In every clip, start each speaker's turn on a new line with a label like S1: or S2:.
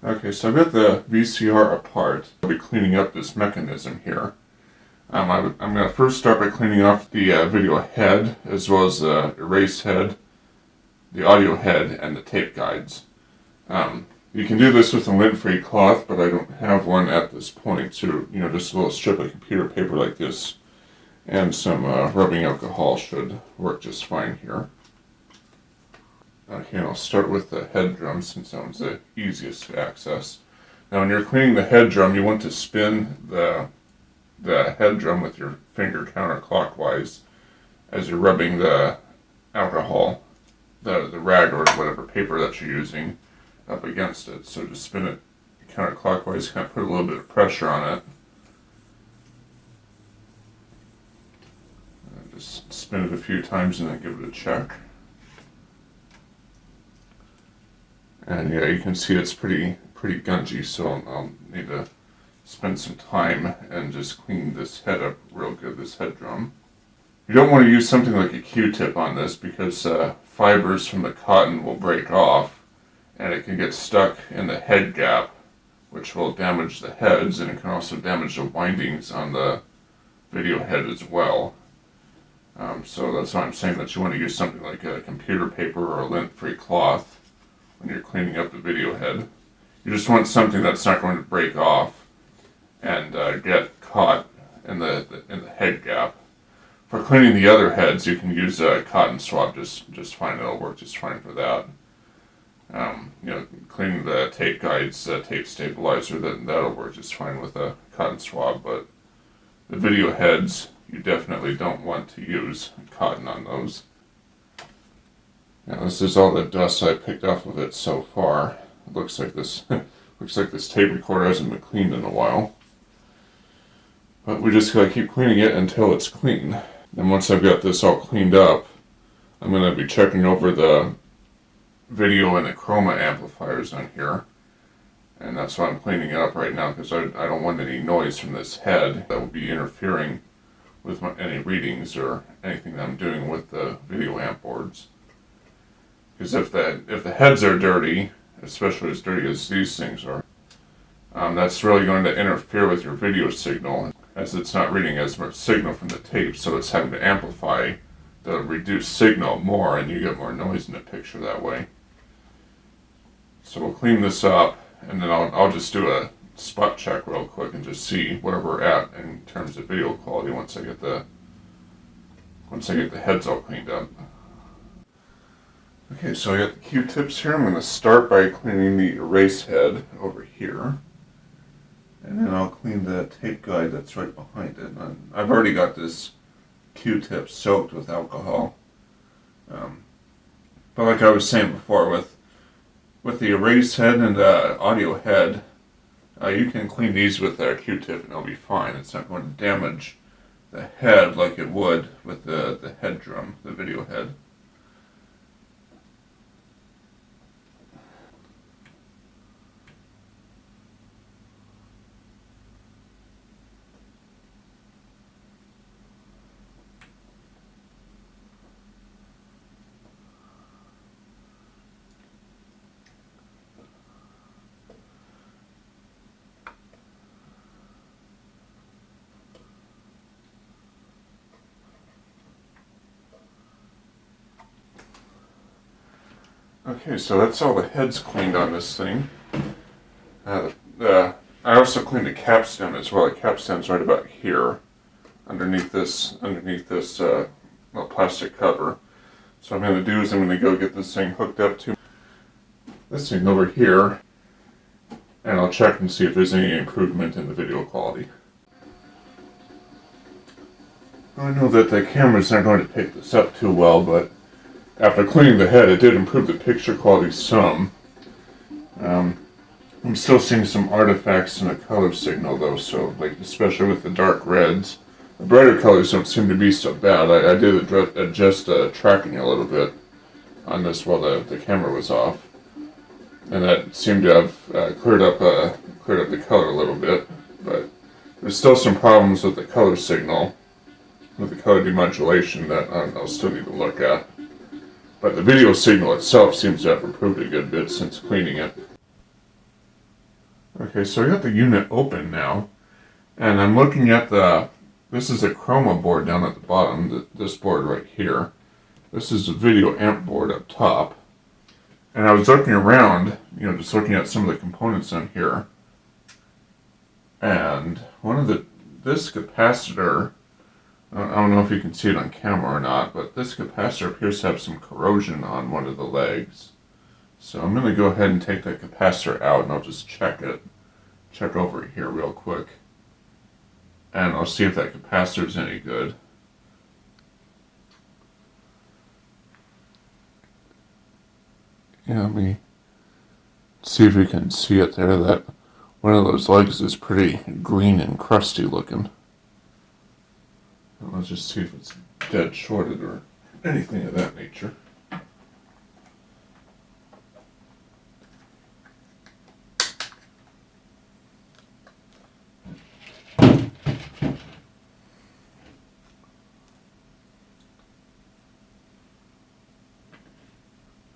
S1: Okay, so I've got the VCR apart. I'll be cleaning up this mechanism here. I'm going to first start by cleaning off the video head, as well as the erase head, the audio head, and the tape guides. You can do this with a lint-free cloth, but I don't have one at this point. So, just a little strip of computer paper like this, and some rubbing alcohol should work just fine here. Okay, and I'll start with the head drum since that one's the easiest to access. Now when you're cleaning the head drum, you want to spin the head drum with your finger counterclockwise as you're rubbing the alcohol, the rag or whatever paper that you're using up against it. So just spin it counterclockwise, kind of put a little bit of pressure on it. And just spin it a few times and then give it a check. And yeah, you can see it's pretty gungy, so I'll need to spend some time and just clean this head up real good, this head drum. You don't want to use something like a Q-tip on this because fibers from the cotton will break off and it can get stuck in the head gap, which will damage the heads, and it can also damage the windings on the video head as well. So that's why I'm saying that you want to use something like a computer paper or a lint-free cloth when you're cleaning up the video head. You just want something that's not going to break off and get caught in the head gap. For cleaning the other heads, you can use a cotton swab just fine. It'll work just fine for that. Cleaning the tape guides, tape stabilizer, that'll work just fine with a cotton swab. But the video heads, you definitely don't want to use cotton on those. Now this is all the dust I picked off of it so far. It looks like this tape recorder hasn't been cleaned in a while. But we just gotta keep cleaning it until it's clean. And once I've got this all cleaned up, I'm gonna be checking over the video and the chroma amplifiers on here. And that's why I'm cleaning it up right now, because I don't want any noise from this head that will be interfering with any readings or anything that I'm doing with the video amp boards. Because if the heads are dirty, especially as dirty as these things are, that's really going to interfere with your video signal, as it's not reading as much signal from the tape, so it's having to amplify the reduced signal more, and you get more noise in the picture that way. So we'll clean this up, and then I'll just do a spot check real quick and just see where we're at in terms of video quality once I get the heads all cleaned up. Okay, so I got the Q-tips here. I'm going to start by cleaning the erase head over here. And then I'll clean the tape guide that's right behind it. And I've already got this Q-tip soaked with alcohol. But like I was saying before, with the erase head and the audio head, you can clean these with a Q-tip and it'll be fine. It's not going to damage the head like it would with the head drum, the video head. Okay, so that's all the heads cleaned on this thing. I also cleaned the capstan as well. The capstan's right about here, underneath this little plastic cover. So what I'm going to do is I'm going to go get this thing hooked up to this thing over here, and I'll check and see if there's any improvement in the video quality. I know that the camera's not going to pick this up too well, but after cleaning the head, it did improve the picture quality some. I'm still seeing some artifacts in the color signal though, so especially with the dark reds. The brighter colors don't seem to be so bad. I did adjust tracking a little bit on this while the camera was off, and that seemed to have cleared up the color a little bit. But there's still some problems with the color signal, with the color demodulation that I'll still need to look at. But the video signal itself seems to have improved a good bit since cleaning it. Okay, so I got the unit open now, and I'm looking at this is a chroma board down at the bottom, this board right here. This is a video amp board up top. And I was looking around, just looking at some of the components on here. And this capacitor, I don't know if you can see it on camera or not, but this capacitor appears to have some corrosion on one of the legs. So I'm going to go ahead and take that capacitor out and I'll just check over here real quick. And I'll see if that capacitor is any good. Yeah, let me see if you can see it there. That one of those legs is pretty green and crusty looking. And let's just see if it's dead shorted or anything of that nature.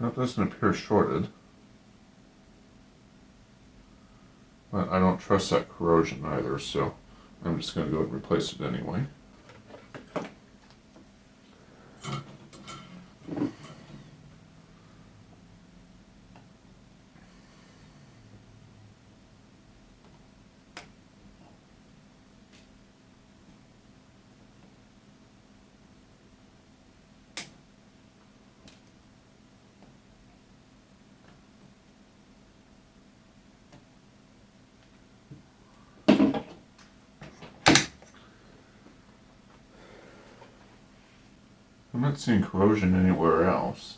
S1: That doesn't appear shorted, but I don't trust that corrosion either, so I'm just going to go and replace it anyway. I'm not seeing corrosion anywhere else.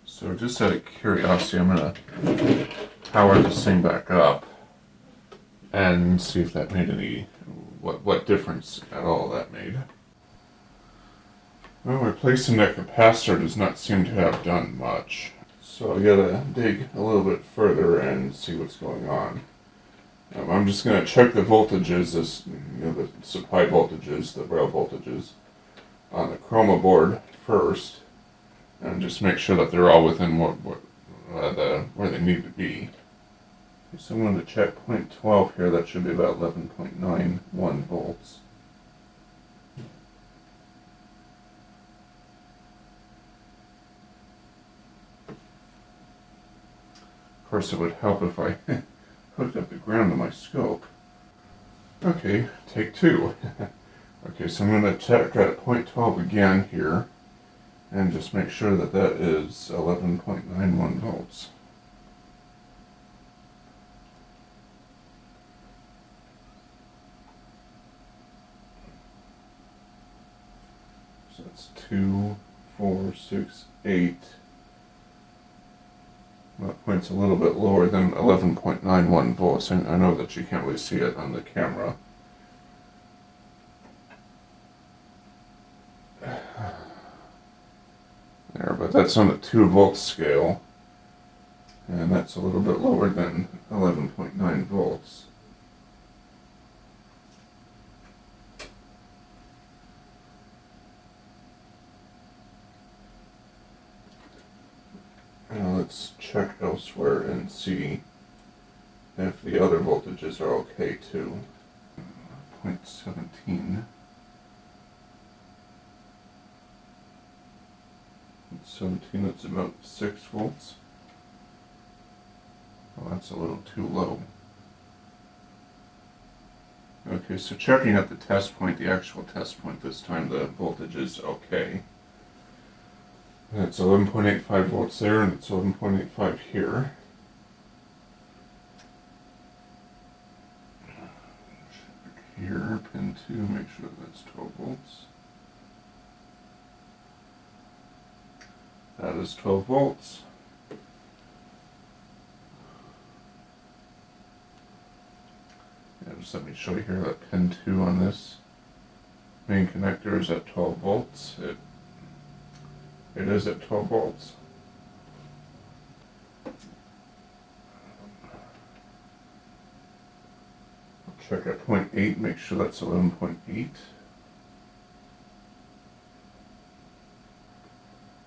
S1: So just out of curiosity, I'm going to power this thing back up and see if that made any, what difference at all that made. Well, replacing that capacitor does not seem to have done much. So I gotta dig a little bit further and see what's going on. I'm just going to check the voltages, the supply voltages, the rail voltages, on the chroma board first, and just make sure that they're all within where they need to be. So I'm going to check 0.12 here. That should be about 11.91 volts. Of course, it would help if I hooked up the ground to my scope. Okay, take two. Okay, so I'm going to check at 0.12 again here, and just make sure that that is 11.91 volts. So that's 2, 4, 6, 8. That point's a little bit lower than 11.91 volts, and I know that you can't really see it on the camera. There, but that's on the 2 volt scale, and that's a little bit lower than 11.9 volts. Now let's check elsewhere and see if the other voltages are okay too. 0.17. 17, that's about 6 volts. Well, that's a little too low. Okay, so checking at the test point, the actual test point this time, the voltage is okay. And it's 11.85 volts there, and it's 11.85 here. Check here, pin 2, make sure that's 12 volts. That is 12 volts. Yeah, just let me show you here that pin 2 on this main connector is at 12 volts. It is at 12 volts. I'll check at 0.8, make sure that's 11.8.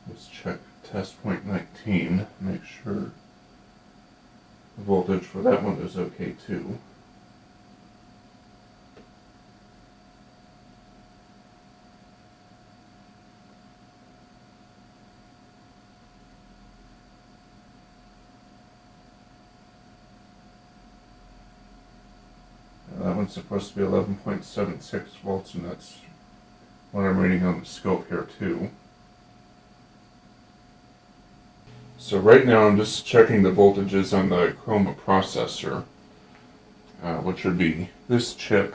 S1: Let's check test point 19, make sure The voltage for that one is okay too. That one's supposed to be 11.76 volts, and that's what I'm reading on the scope here too. So right now I'm just checking the voltages on the chroma processor, which would be this chip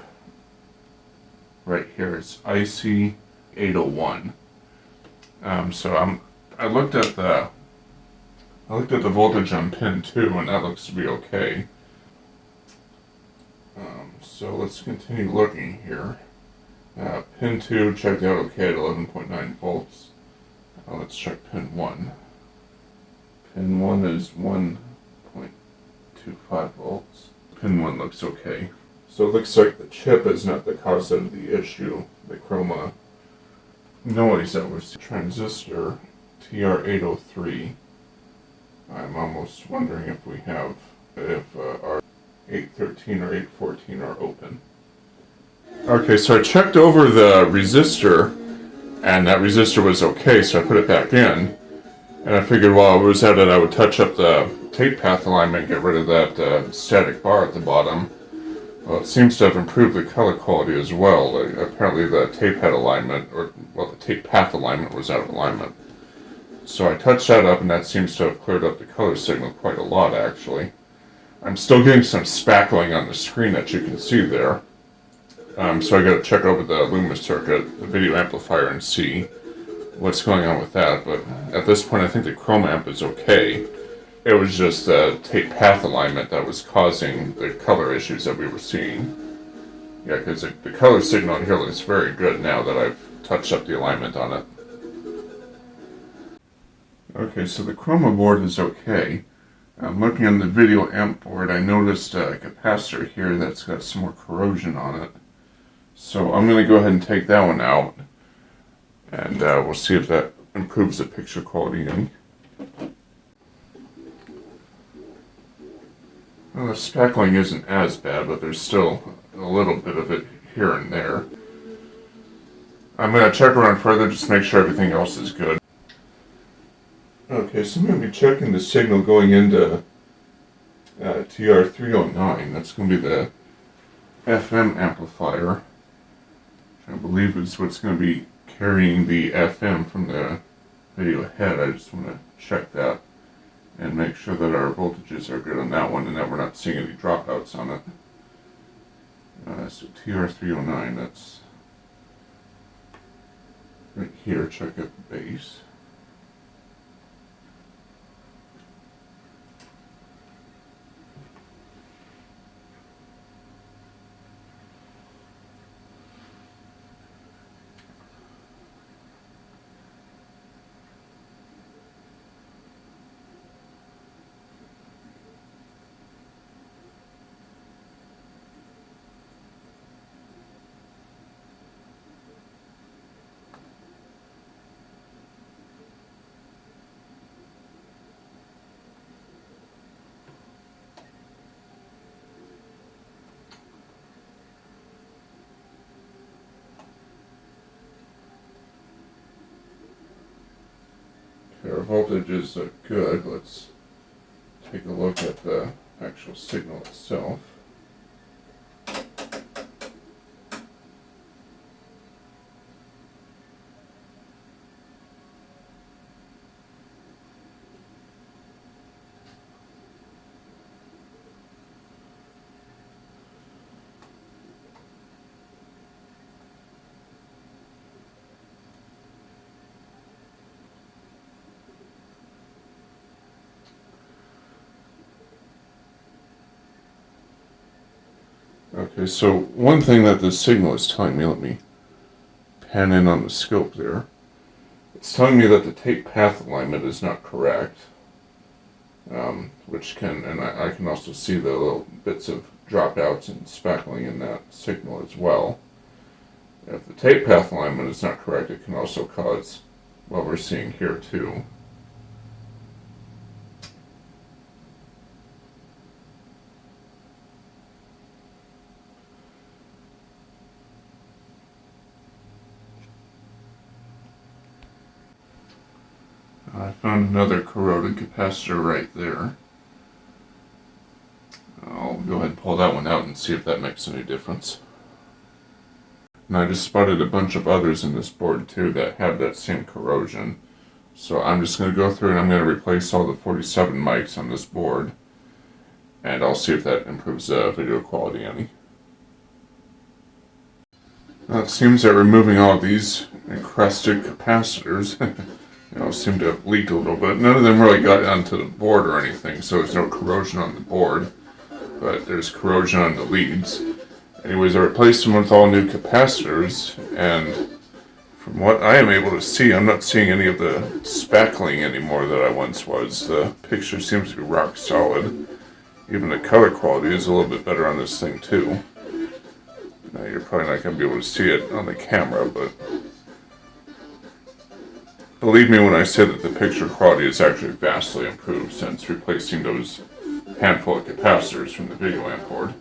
S1: right here. It's IC 801. I looked at the voltage on pin 2, and that looks to be okay. So let's continue looking here. Pin 2 checked out okay at 11.9 volts. Let's check pin 1. Pin 1 is 1.25 volts. Pin 1 looks okay. So it looks like the chip is not the cause of the issue. The chroma noise that was transistor TR803. I'm almost wondering if our 813 or 814 are open. Okay, so I checked over the resistor, and that resistor was okay, so I put it back in. And I figured while I was at it, I would touch up the tape path alignment, get rid of that static bar at the bottom. Well, it seems to have improved the color quality as well. Apparently the tape head alignment, the tape path alignment was out of alignment. So I touched that up, and that seems to have cleared up the color signal quite a lot, actually. I'm still getting some spackling on the screen that you can see there. So I got to check over the Luma circuit, the video amplifier, and see what's going on with that. But at this point, I think the chroma amp is okay. It was just the tape path alignment that was causing the color issues that we were seeing. Yeah, because the color signal here looks very good now that I've touched up the alignment on it. Okay, so the chroma board is okay. I'm looking on the video amp board. I noticed a capacitor here that's got some more corrosion on it. So I'm going to go ahead and take that one out, and we'll see if that improves the picture quality any. Well, the spackling isn't as bad, but there's still a little bit of it here and there. I'm going to check around further, just make sure everything else is good. Okay, so I'm going to be checking the signal going into TR309. That's going to be the FM amplifier, which I believe is what's going to be carrying the FM from the video head. I just want to check that and make sure that our voltages are good on that one and that we're not seeing any dropouts on it. So TR309, that's right here. Check out the base. Okay, our voltages are good. Let's take a look at the actual signal itself. Okay, so one thing that this signal is telling me, let me pan in on the scope there. It's telling me that the tape path alignment is not correct, which can, and I can also see the little bits of dropouts and spackling in that signal as well. If the tape path alignment is not correct, it can also cause what we're seeing here too. I found another corroded capacitor right there. I'll go ahead and pull that one out and see if that makes any difference. And I just spotted a bunch of others in this board too that have that same corrosion. So I'm just going to go through and I'm going to replace all the 47 mics on this board. And I'll see if that improves video quality any. Now it seems that removing all of these encrusted capacitors seem to have leaked a little bit. None of them really got onto the board or anything, so there's no corrosion on the board. But there's corrosion on the leads. Anyways, I replaced them with all new capacitors, and from what I am able to see, I'm not seeing any of the spackling anymore that I once was. The picture seems to be rock solid. Even the color quality is a little bit better on this thing too. Now you're probably not going to be able to see it on the camera, but believe me when I say that the picture quality is actually vastly improved since replacing those handful of capacitors from the video amp board.